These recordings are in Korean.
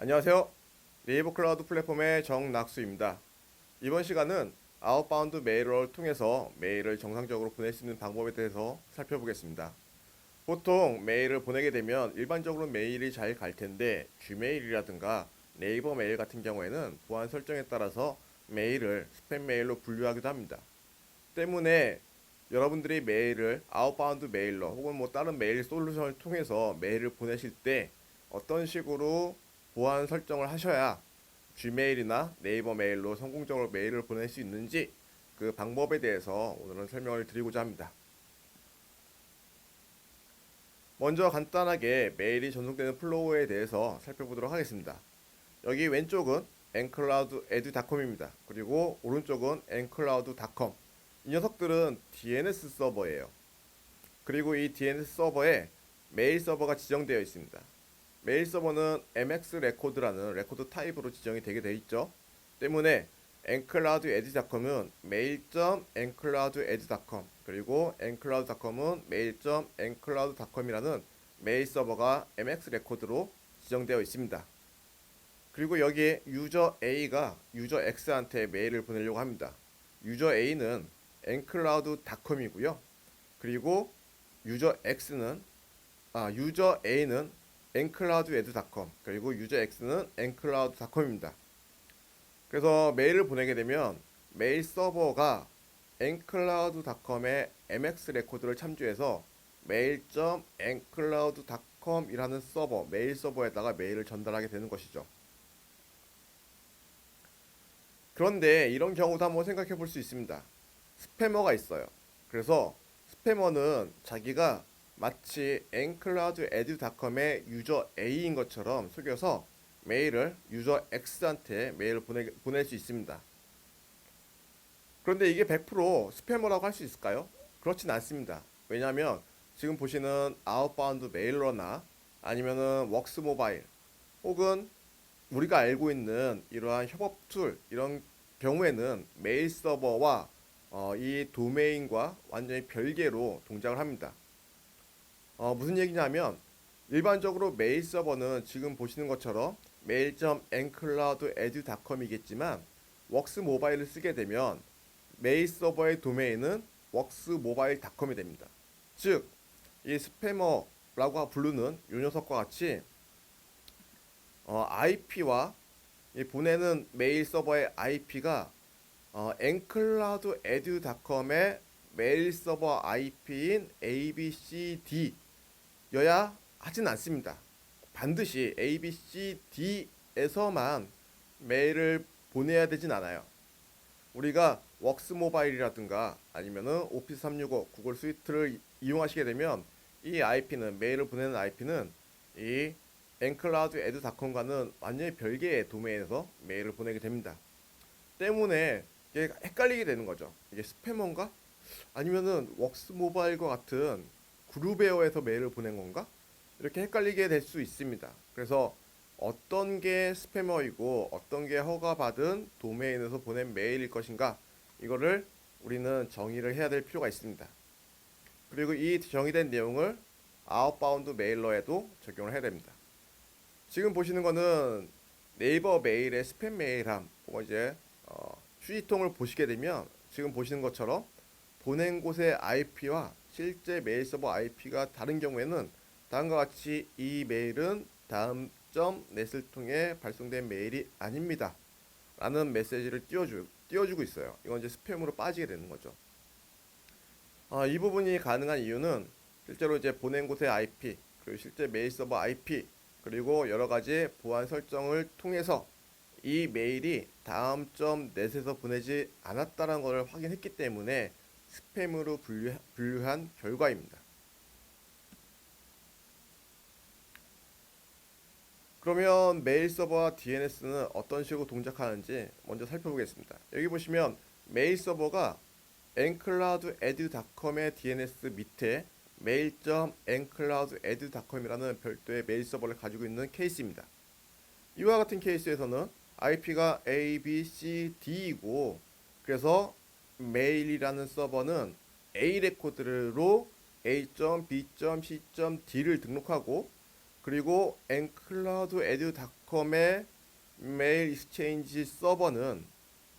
안녕하세요. 네이버 클라우드 플랫폼의 정낙수입니다. 이번 시간은 아웃바운드 메일러를 통해서 메일을 정상적으로 보낼 수 있는 방법에 대해서 살펴보겠습니다. 보통 메일을 보내게 되면 일반적으로 메일이 잘 갈 텐데 G메일이라든가 네이버 메일 같은 경우에는 보안 설정에 따라서 메일을 스팸 메일로 분류하기도 합니다. 때문에 여러분들이 메일을 아웃바운드 메일러 혹은 뭐 다른 메일 솔루션을 통해서 메일을 보내실 때 어떤 식으로 보안 설정을 하셔야 G메일이나 네이버 메일로 성공적으로 메일을 보낼 수 있는지 그 방법에 대해서 오늘은 설명을 드리고자 합니다. 먼저 간단하게 메일이 전송되는 플로우에 대해서 살펴보도록 하겠습니다. 여기 왼쪽은 ncloud.edu.com입니다. 그리고 오른쪽은 ncloud.com. 이 녀석들은 DNS 서버예요. 그리고 이 DNS 서버에 메일 서버가 지정되어 있습니다. 메일 서버는 MX 레코드라는 레코드 타입으로 지정이 되게 되어 있죠. 때문에 ncloud.edu.com은 mail.ncloud.edu.com 그리고 ncloud.com은 mail.ncloud.com이라는 메일 서버가 MX 레코드로 지정되어 있습니다. 그리고 여기에 유저 A가 유저 X한테 메일을 보내려고 합니다. 유저 A는 ncloud.com이고요. 그리고 유저 A는 ncloud.edu.com 그리고 유저 X는 ncloud.com입니다. 그래서 메일을 보내게 되면 메일 서버가 ncloud.com의 MX 레코드를 참조해서 mail.ncloud.com이라는 서버, 메일 서버에다가 메일을 전달하게 되는 것이죠. 그런데 이런 경우도 한번 생각해 볼 수 있습니다. 스패머가 있어요. 그래서 스패머는 자기가 마치 ncloud.edu.com의 유저 A인 것처럼 속여서 메일을 유저 X한테 메일을 보낼 수 있습니다. 그런데 이게 100% 스패머라고 할 수 있을까요? 그렇진 않습니다. 왜냐하면 지금 보시는 아웃바운드 메일러나 아니면은 웍스 모바일 혹은 우리가 알고 있는 이러한 협업 툴 이런 경우에는 메일 서버와 이 도메인과 완전히 별개로 동작을 합니다. 무슨 얘기냐면 일반적으로 메일 서버는 지금 보시는 것처럼 mail.ncloud.edu.com이겠지만 웍스 모바일을 쓰게 되면 메일 서버의 도메인은 worksmobile.com이 됩니다. 즉, 이 스패머라고 부르는 이 녀석과 같이 IP와 이 보내는 메일 서버의 IP가 ncloud.edu.com의 메일 서버 IP인 ABCD 여야 하진 않습니다. 반드시 ABCD에서만 메일을 보내야 되진 않아요. 우리가 웍스 모바일이라든가 아니면은 오피스 365 구글 스위트를 이용하시게 되면 이 IP는 메일을 보내는 IP는 이 ncloud.edu.com과는 완전히 별개의 도메인에서 메일을 보내게 됩니다. 때문에 이게 헷갈리게 되는 거죠. 이게 스패머인가? 아니면은 웍스 모바일과 같은 그룹웨어에서 메일을 보낸 건가? 이렇게 헷갈리게 될 수 있습니다. 그래서 어떤 게 스패머이고 어떤 게 허가받은 도메인에서 보낸 메일일 것인가? 이거를 우리는 정의를 해야 될 필요가 있습니다. 그리고 이 정의된 내용을 아웃바운드 메일러에도 적용을 해야 됩니다. 지금 보시는 거는 네이버 메일의 스팸 메일함, 혹은 이제 휴지통을 보시게 되면 지금 보시는 것처럼 보낸 곳의 IP와 실제 메일 서버 IP가 다른 경우에는 다음과 같이 이 메일은 다음 점 넷을 통해 발송된 메일이 아닙니다. 라는 메시지를 띄워주고 있어요. 이건 이제 스팸으로 빠지게 되는 거죠. 이 부분이 가능한 이유는 실제로 이제 보낸 곳의 IP, 그리고 실제 메일 서버 IP, 그리고 여러 가지 보안 설정을 통해서 이 메일이 다음 점 넷에서 보내지 않았다는 것을 확인했기 때문에 스팸으로 분류한 결과입니다. 그러면 메일 서버와 DNS는 어떤 식으로 동작하는지 먼저 살펴보겠습니다. 여기 보시면 메일 서버가 ncloud.edu.com의 DNS 밑에 mail.ncloud.edu.com이라는 별도의 메일 서버를 가지고 있는 케이스입니다. 이와 같은 케이스에서는 IP가 ABCD이고 그래서 메일이라는 서버는 A 레코드로 A.B.C.D를 등록하고 그리고 ncloud.edu.com의 메일 익스체인지 서버는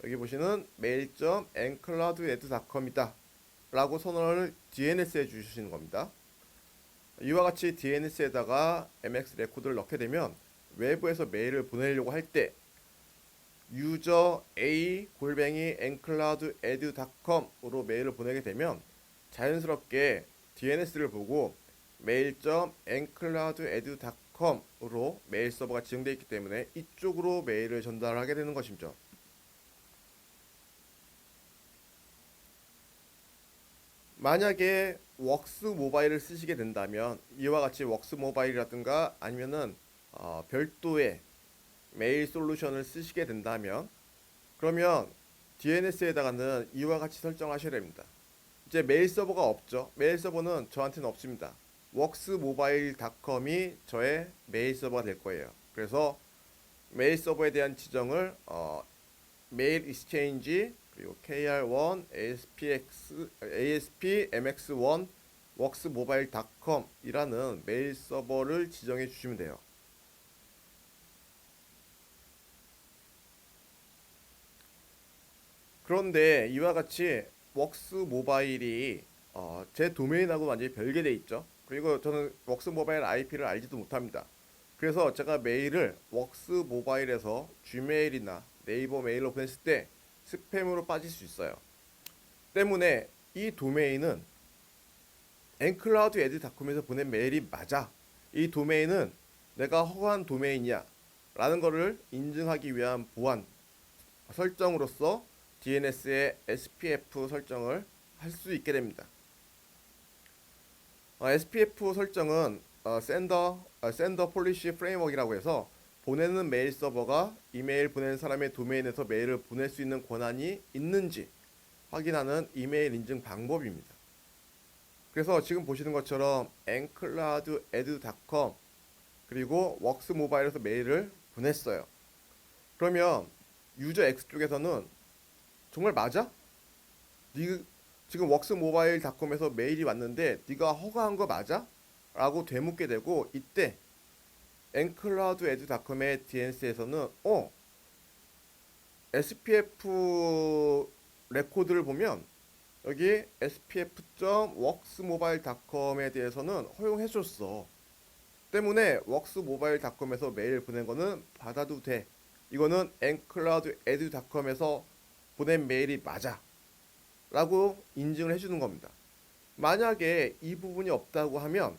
여기 보시는 mail.ncloud.edu.com이다 라고 선언을 DNS에 주시는 겁니다. 이와 같이 DNS에다가 MX 레코드를 넣게 되면 외부에서 메일을 보내려고 할 때 유저 a ncloud.edu.com으로 메일을 보내게 되면 자연스럽게 DNS를 보고 mail.ncloud.edu.com으로 메일 서버가 지정되어 있기 때문에 이쪽으로 메일을 전달하게 되는 것이죠. 만약에 웍스 모바일을 쓰시게 된다면 이와 같이 웍스 모바일이라든가 아니면은 별도의 메일 솔루션을 쓰시게 된다면 그러면 DNS에다가는 이와 같이 설정하셔야 됩니다. 이제 메일 서버가 없죠. 메일 서버는 저한테는 없습니다. worksmobile.com이 저의 메일 서버가 될 거예요. 그래서 메일 서버에 대한 지정을 메일 익스체인지 그리고 KR1, ASP.MX1 worksmobile.com 이라는 메일 서버를 지정해 주시면 돼요. 그런데 이와 같이 웍스 모바일이 제 도메인하고 완전히 별개돼 있죠. 그리고 저는 웍스 모바일 IP를 알지도 못합니다. 그래서 제가 메일을 웍스 모바일에서 Gmail이나 네이버 메일로 보냈을 때 스팸으로 빠질 수 있어요. 때문에 이 도메인은 ncloud.edu.com에서 보낸 메일이 맞아. 이 도메인은 내가 허가한 도메인이야 라는 것을 인증하기 위한 보안 설정으로서 DNS의 SPF 설정을 할 수 있게 됩니다. SPF 설정은 Sender Policy Framework이라고 해서 보내는 메일 서버가 이메일 보내는 사람의 도메인에서 메일을 보낼 수 있는 권한이 있는지 확인하는 이메일 인증 방법입니다. 그래서 지금 보시는 것처럼 ncloud.edu.com 그리고 웍스 모바일에서 메일을 보냈어요. 그러면 유저 X 쪽에서는 정말 맞아? 지금 worksmobile.com에서 메일이 왔는데 네가 허가한 거 맞아? 라고 되묻게 되고 이때 ncloud.edu.com의 DNS에서는 SPF 레코드를 보면 여기 spf.worksmobile.com에 대해서는 허용해 줬어. 때문에 worksmobile.com에서 메일 보낸 거는 받아도 돼. 이거는 ncloud.edu.com에서 보낸 메일이 맞아 라고 인증을 해주는 겁니다. 만약에 이 부분이 없다고 하면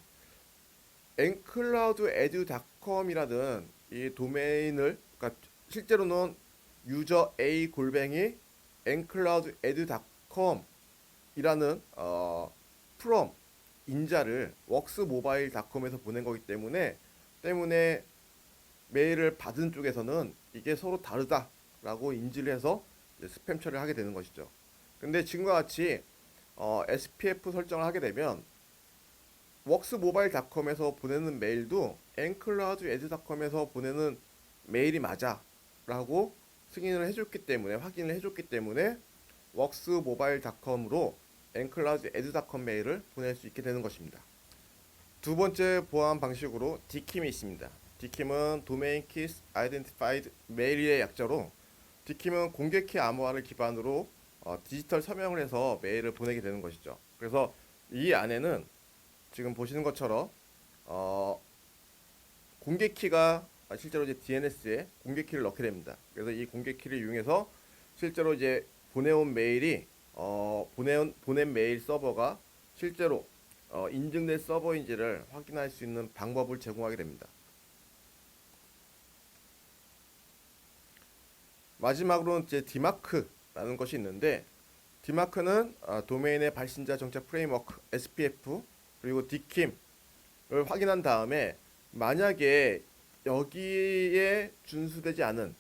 ncloud.edu.com이라는 이 도메인을 그러니까 실제로는 유저 a ncloud.edu.com 이라는 from 인자를 worksmobile.com에서 보낸 거기 때문에 메일을 받은 쪽에서는 이게 서로 다르다라고 인지를 해서 스팸 처리를 하게 되는 것이죠. 근데 지금과 같이 SPF 설정을 하게 되면 worksmobile.com에서 보내는 메일도 ncloud.edu.com에서 보내는 메일이 맞아 라고 승인을 해줬기 때문에 확인을 해줬기 때문에 worksmobile.com으로 ncloud.edu.com 메일을 보낼 수 있게 되는 것입니다. 두 번째 보안 방식으로 DKIM이 있습니다. DKIM은 Domain Keys Identified Mail의 약자로 DKIM은 공개키 암호화를 기반으로 디지털 서명을 해서 메일을 보내게 되는 것이죠. 그래서 이 안에는 지금 보시는 것처럼 공개키가 실제로 이제 DNS에 공개키를 넣게 됩니다. 그래서 이 공개키를 이용해서 실제로 이제 보내온 메일이 보낸 메일 서버가 실제로 인증된 서버인지를 확인할 수 있는 방법을 제공하게 됩니다. 마지막으로는 이제 디마크라는 것이 있는데 디마크는 도메인의 발신자 정책 프레임워크 SPF 그리고 DKIM을 확인한 다음에 만약에 여기에 준수되지 않은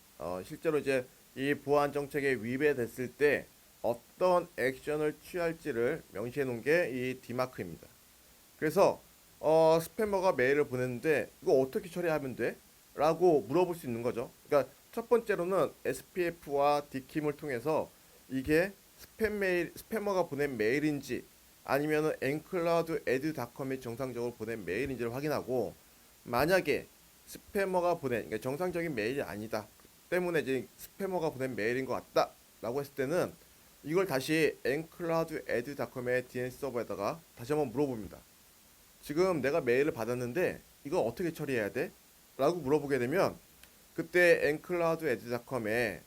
실제로 이제 이 보안 정책에 위배됐을 때 어떤 액션을 취할지를 명시해 놓은 게 이 디마크입니다. 그래서 스패머가 메일을 보냈는데 이거 어떻게 처리하면 돼? 라고 물어볼 수 있는 거죠. 그러니까 첫 번째로는 SPF와 DKIM을 통해서 이게 스패머가 보낸 메일인지 아니면은 ncloud.edu.com이 정상적으로 보낸 메일인지를 확인하고 만약에 스패머가 보낸, 그러니까 정상적인 메일이 아니다 때문에 이제 스패머가 보낸 메일인 것 같다 라고 했을 때는 이걸 다시 ncloud.edu.com의 DNS 서버에다가 다시 한번 물어봅니다. 지금 내가 메일을 받았는데 이거 어떻게 처리해야 돼? 라고 물어보게 되면 그때 ncloud.edu.com에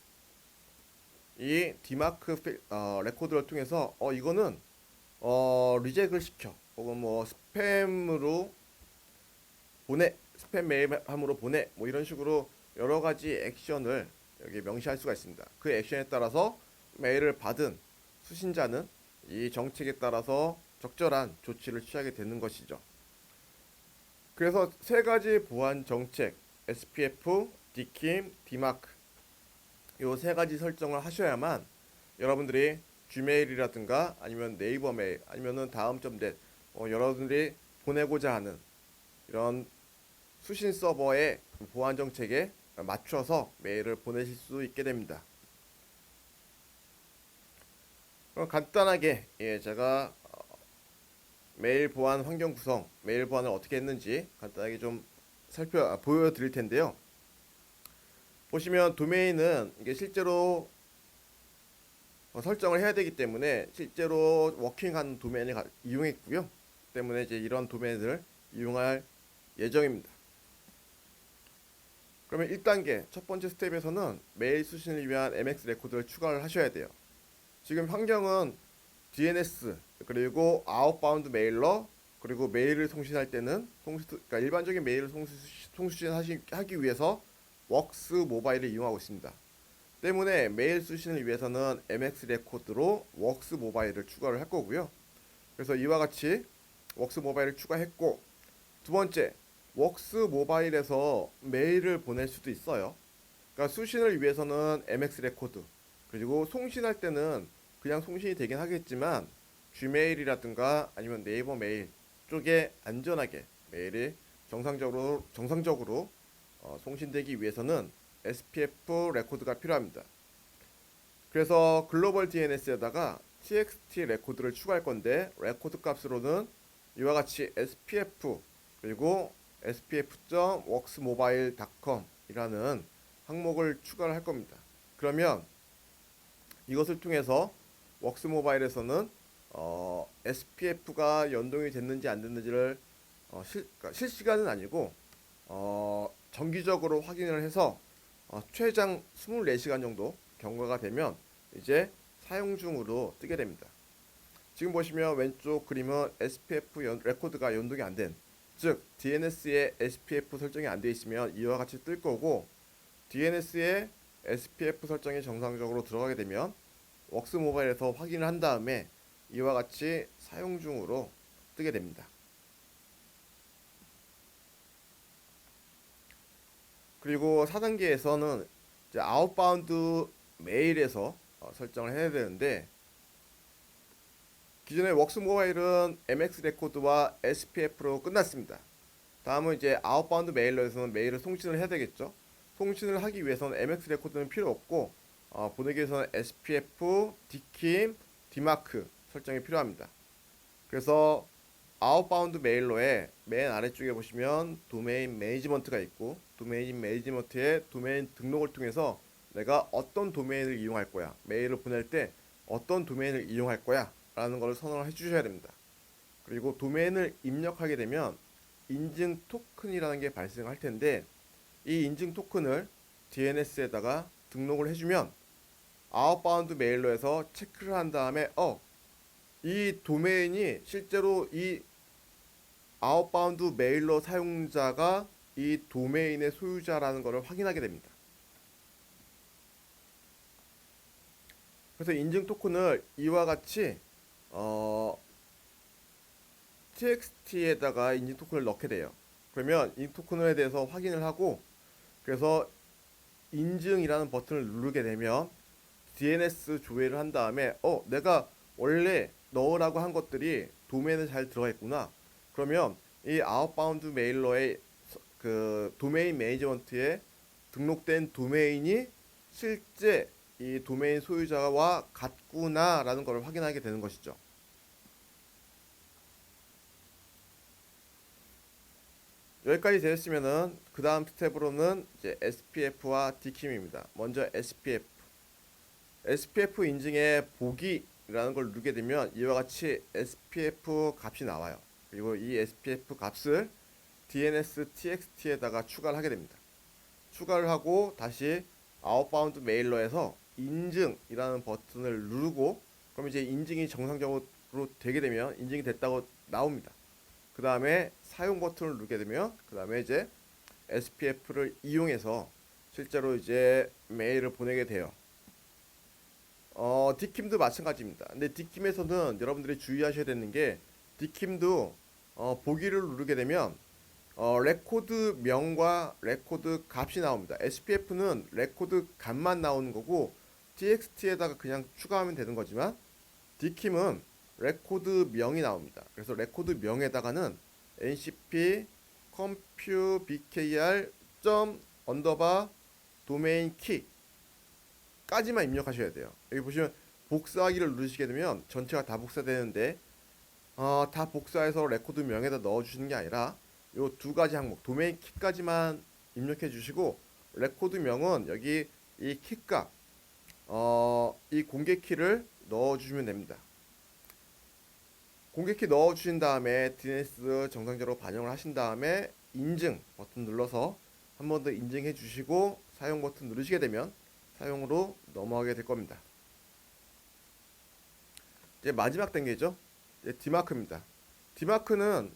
이 디마크 레코드를 통해서 이거는 리젝을 시켜 혹은 뭐 스팸으로 보내, 스팸 메일함으로 보내, 뭐 이런 식으로 여러 가지 액션을 여기 명시할 수가 있습니다. 그 액션에 따라서 메일을 받은 수신자는 이 정책에 따라서 적절한 조치를 취하게 되는 것이죠. 그래서 세 가지 보안 정책 SPF, DKIM, DMARC 요 세 가지 설정을 하셔야만 여러분들이 Gmail이라든가 아니면 네이버 메일 아니면은 다음.net 여러분들이 보내고자 하는 이런 수신 서버의 보안 정책에 맞춰서 메일을 보내실 수 있게 됩니다. 그럼 간단하게 제가 메일 보안 환경 구성, 메일 보안을 어떻게 했는지 간단하게 좀 보여드릴 텐데요. 보시면 도메인은 이게 실제로 설정을 해야 되기 때문에 실제로 워킹한 도메인을 이용했고요. 때문에 이제 이런 도메인을 이용할 예정입니다. 그러면 1단계 첫 번째 스텝에서는 메일 수신을 위한 MX 레코드를 추가를 하셔야 돼요. 지금 환경은 DNS 그리고 아웃바운드 메일러 그리고 메일을 송신할 때는 그러니까 일반적인 메일을 송신하기 위해서 웍스 모바일을 이용하고 있습니다. 때문에 메일 수신을 위해서는 MX 레코드로 웍스 모바일을 추가를 할 거고요. 그래서 이와 같이 웍스 모바일을 추가했고 두 번째 웍스 모바일에서 메일을 보낼 수도 있어요. 그러니까 수신을 위해서는 MX 레코드 그리고 송신할 때는 그냥 송신이 되긴 하겠지만 Gmail이라든가 아니면 네이버 메일 쪽에 안전하게 메일이 정상적으로 송신되기 위해서는 SPF 레코드가 필요합니다. 그래서 글로벌 DNS에다가 TXT 레코드를 추가할 건데 레코드 값으로는 이와 같이 SPF 그리고 spf.worksmobile.com 이라는 항목을 추가를 할 겁니다. 그러면 이것을 통해서 웍스모바일에서는 SPF가 연동이 됐는지 안 됐는지를 그러니까 실시간은 아니고 정기적으로 확인을 해서 최장 24시간 정도 경과가 되면 이제 사용 중으로 뜨게 됩니다. 지금 보시면 왼쪽 그림은 SPF 레코드가 연동이 안 된, 즉 DNS에 SPF 설정이 안 돼 있으면 이와 같이 뜰 거고 DNS에 SPF 설정이 정상적으로 들어가게 되면 웍스 모바일에서 확인을 한 다음에 이와 같이 사용 중으로 뜨게 됩니다. 그리고 4단계에서는 이제 아웃바운드 메일에서 설정을 해야 되는데 기존의 웍스 모바일은 MX 레코드와 SPF로 끝났습니다. 다음은 이제 아웃바운드 메일러에서는 메일을 송신을 해야 되겠죠. 송신을 하기 위해서는 MX 레코드는 필요 없고 보내기 위해서는 SPF, DKIM, DMARC 설정이 필요합니다. 그래서 아웃바운드 메일러의 맨 아래쪽에 보시면 도메인 매니지먼트가 있고 도메인 매니지먼트의 도메인 등록을 통해서 내가 어떤 도메인을 이용할 거야, 메일을 보낼 때 어떤 도메인을 이용할 거야 라는 걸 선언을 해주셔야 됩니다. 그리고 도메인을 입력하게 되면 인증 토큰이라는 게 발생할 텐데 이 인증 토큰을 DNS에다가 등록을 해주면 아웃바운드 메일러에서 체크를 한 다음에 이 도메인이 실제로 이 아웃바운드 메일러 사용자가 이 도메인의 소유자라는 것을 확인하게 됩니다. 그래서 인증 토큰을 이와 같이 txt에다가 인증 토큰을 넣게 돼요. 그러면 이 토큰에 대해서 확인을 하고 그래서 인증이라는 버튼을 누르게 되면 DNS 조회를 한 다음에 내가 원래 넣으라고 한 것들이 도메인에 잘 들어가 있구나. 그러면 이 아웃바운드 메일러의 그 도메인 매니지먼트에 등록된 도메인이 실제 이 도메인 소유자와 같구나 라는 걸 확인하게 되는 것이죠. 여기까지 되었으면은 그 다음 스텝으로는 이제 SPF와 DKIM입니다. 먼저 SPF. SPF 인증에 보기라는 걸 누르게 되면 이와 같이 SPF 값이 나와요. 그리고 이 SPF 값을 DNS TXT에다가 추가를 하게 됩니다. 추가를 하고 다시 아웃바운드 메일러에서 인증이라는 버튼을 누르고 그럼 이제 인증이 정상적으로 되게 되면 인증이 됐다고 나옵니다. 그 다음에 사용 버튼을 누르게 되면 그 다음에 이제 SPF를 이용해서 실제로 이제 메일을 보내게 돼요. 디킴도 마찬가지입니다. 근데 디킴에서는 여러분들이 주의하셔야 되는 게 디킴도 보기를 누르게 되면 레코드 명과 레코드 값이 나옵니다. SPF는 레코드 값만 나오는 거고 txt에다가 그냥 추가하면 되는 거지만 디킴은 레코드 명이 나옵니다. 그래서 레코드 명에다가는 ncp compu bkr 언더바 도메인 키까지만 입력하셔야 돼요. 여기 보시면 복사하기를 누르시게 되면 전체가 다 복사되는데 다 복사해서 레코드 명에다 넣어주시는 게 아니라 요 두 가지 항목 도메인 키까지만 입력해 주시고 레코드 명은 여기 이 키값 이 공개 키를 넣어 주시면 됩니다. 공개 키 넣어 주신 다음에 DNS 정상적으로 반영을 하신 다음에 인증 버튼 눌러서 한 번 더 인증해 주시고 사용 버튼 누르시게 되면 사용으로 넘어가게 될 겁니다. 이제 마지막 단계죠. 이제 디마크입니다. 디마크는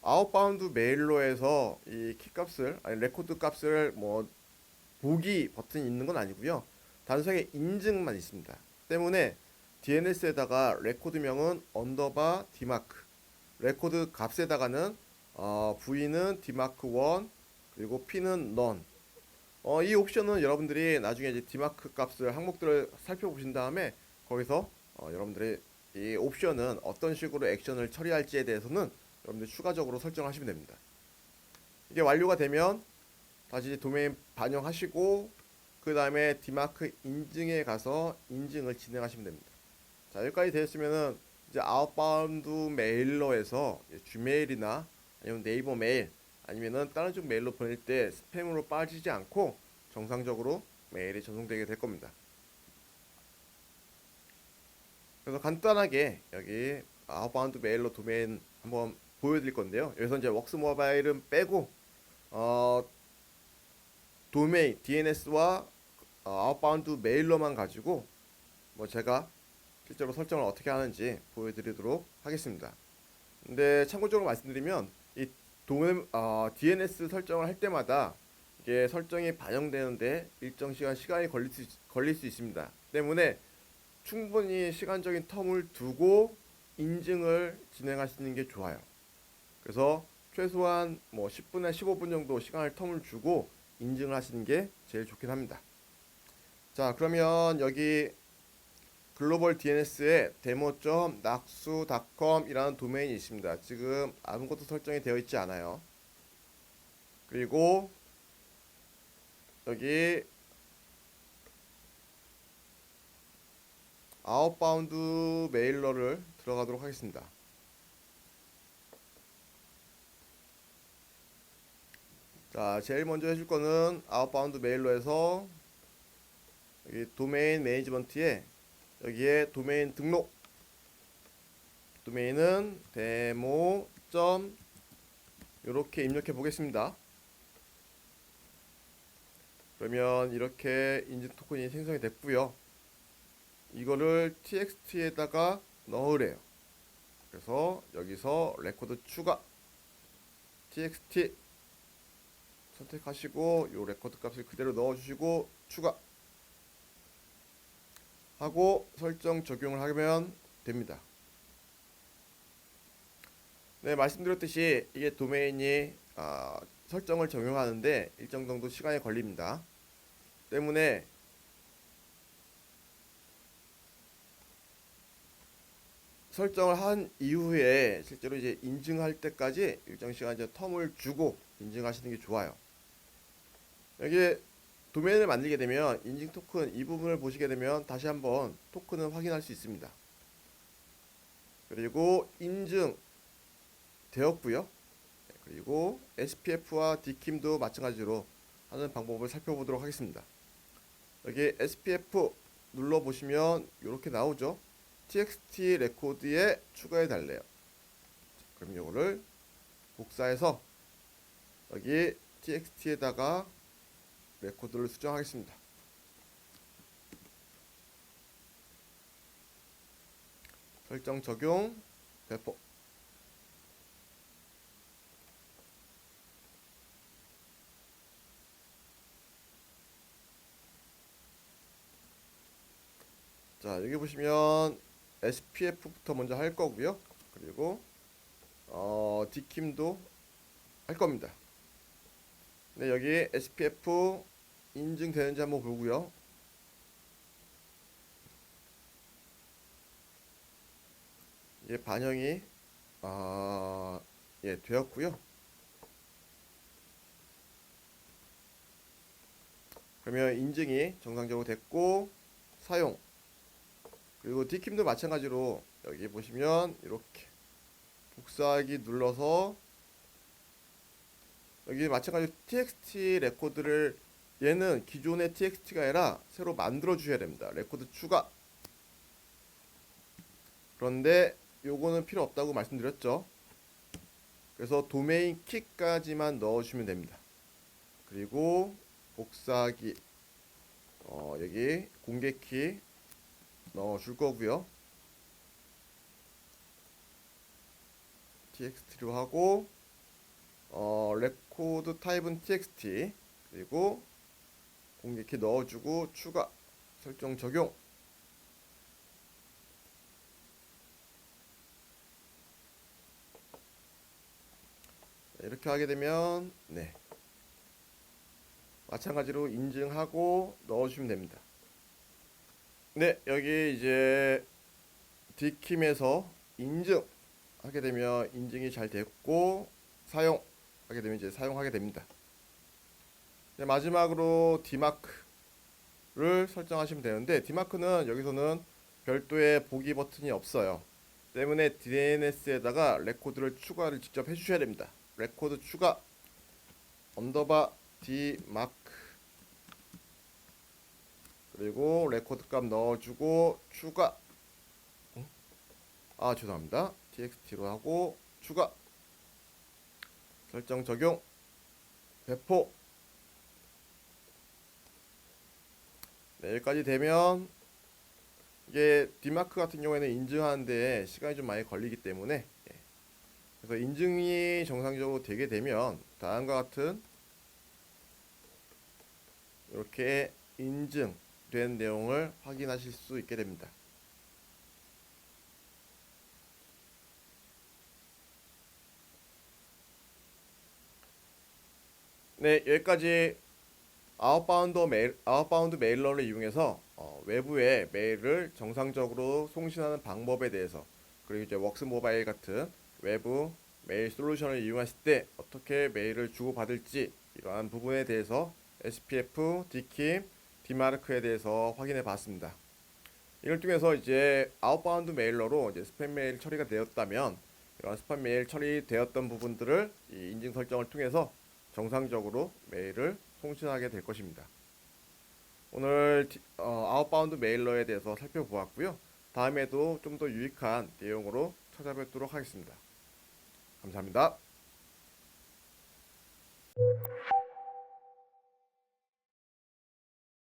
아웃바운드 메일로에서 이 키값을 아니 레코드 값을 뭐 보기 버튼이 있는 건 아니고요. 단순하게 인증만 있습니다. 때문에 DNS에다가 레코드명은 언더바 디마크, 레코드 값에다가는 V는 디마크 1 그리고 P는 none. 이 옵션은 여러분들이 나중에 이제 디마크 값을 항목들을 살펴보신 다음에 거기서 여러분들이 이 옵션은 어떤 식으로 액션을 처리할지에 대해서는 여러분들 추가적으로 설정하시면 됩니다. 이게 완료가 되면 다시 도메인 반영하시고 그 다음에 디마크 인증에 가서 인증을 진행하시면 됩니다. 자, 여기까지 되었으면은 이제 아웃바운드 메일러에서 지메일이나 아니면 네이버 메일 아니면은 다른 쪽 메일로 보낼 때 스팸으로 빠지지 않고 정상적으로 메일이 전송되게 될 겁니다. 그래서 간단하게 여기 아웃바운드 메일러 도메인 한번 보여드릴 건데요. 여기서 이제 웍스 모바일은 빼고 도메인 DNS와 아웃바운드 메일러만 가지고 뭐 제가 실제로 설정을 어떻게 하는지 보여드리도록 하겠습니다. 근데 참고적으로 말씀드리면 이 DNS 설정을 할 때마다 이게 설정이 반영되는데 일정 시간이 걸릴 수 있습니다. 때문에 충분히 시간적인 텀을 두고 인증을 진행하시는 게 좋아요. 그래서 최소한 뭐 10분에 15분 정도 시간을 텀을 주고 인증을 하시는 게 제일 좋긴 합니다. 자, 그러면 여기 글로벌 DNS에 demo.naksu.com 이라는 도메인이 있습니다. 지금 아무것도 설정이 되어 있지 않아요. 그리고 여기 아웃바운드 메일러를 들어가도록 하겠습니다. 자, 제일 먼저 해줄 거는 아웃바운드 메일러에서 여기 도메인 매니지먼트에 여기에 도메인 등록 도메인은 데모. 이렇게 입력해 보겠습니다. 그러면 이렇게 인증 토큰이 생성이 됐고요. 이거를 txt에다가 넣으래요. 그래서 여기서 레코드 추가 txt 선택하시고 요 레코드 값을 그대로 넣어주시고 추가 하고 설정 적용을 하면 됩니다. 네, 말씀드렸듯이 이게 도메인이 설정을 적용하는데 일정 정도 시간이 걸립니다. 때문에 설정을 한 이후에 실제로 이제 인증할 때까지 일정 시간 이제 텀을 주고 인증하시는 게 좋아요. 여기 도메인을 만들게 되면 인증 토큰 이 부분을 보시게 되면 다시 한번 토큰을 확인할 수 있습니다. 그리고 인증 되었고요. 그리고 SPF와 디킴도 마찬가지로 하는 방법을 살펴보도록 하겠습니다. 여기 SPF 눌러보시면 이렇게 나오죠. txt 레코드에 추가해 달래요. 그럼 이거를 복사해서 여기 txt에다가 레코드를 수정하겠습니다. 설정 적용, 배포. 자, 여기 보시면 SPF부터 먼저 할 거고요. 그리고 디킴도 할 겁니다. 네, 여기 SPF 인증되는지 한번 보고요. 이게 반영이 예, 되었고요. 그러면 인증이 정상적으로 됐고 사용, 그리고 디킴도 마찬가지로 여기 보시면 이렇게 복사하기 눌러서 여기 마찬가지로 txt 레코드를, 얘는 기존의 txt가 아니라 새로 만들어 주셔야 됩니다. 레코드 추가. 그런데 요거는 필요 없다고 말씀드렸죠. 그래서 도메인 키까지만 넣어주시면 됩니다. 그리고 복사하기, 여기 공개 키 넣어줄 거고요. txt로 하고 레코드 타입은 txt, 그리고 공개 키 넣어주고 추가, 설정 적용. 이렇게 하게 되면 네, 마찬가지로 인증하고 넣어주시면 됩니다. 네, 여기 이제 디킴에서 인증하게 되면 인증이 잘 됐고 사용하게 되면 이제 사용하게 됩니다. 네, 마지막으로 디마크를 설정하시면 되는데, 디마크는 여기서는 별도의 보기 버튼이 없어요. 때문에 DNS에다가 레코드를 추가를 직접 해주셔야 됩니다. 레코드 추가 언더바 디마크, 그리고 레코드 값 넣어주고 추가, 죄송합니다, txt로 하고 추가, 설정 적용, 배포. 네, 여기까지 되면 이게 디마크 같은 경우에는 인증하는데 시간이 좀 많이 걸리기 때문에, 그래서 인증이 정상적으로 되게 되면 다음과 같은 이렇게 인증된 내용을 확인하실 수 있게 됩니다. 네, 여기까지 아웃바운드 메일러를 이용해서 외부에 메일을 정상적으로 송신하는 방법에 대해서, 그리고 이제 웍스 모바일 같은 외부 메일 솔루션을 이용하실 때 어떻게 메일을 주고받을지, 이러한 부분에 대해서 SPF, 디킴, 디마르크에 대해서 확인해 봤습니다. 이걸 통해서 이제 아웃바운드 메일러로 이제 스팸 메일 처리가 되었다면, 이런 스팸 메일 처리되었던 부분들을 이 인증 설정을 통해서 정상적으로 메일을 송신하게 될 것입니다. 오늘 아웃바운드 메일러에 대해서 살펴보았고요. 다음에도 좀 더 유익한 내용으로 찾아뵙도록 하겠습니다. 감사합니다.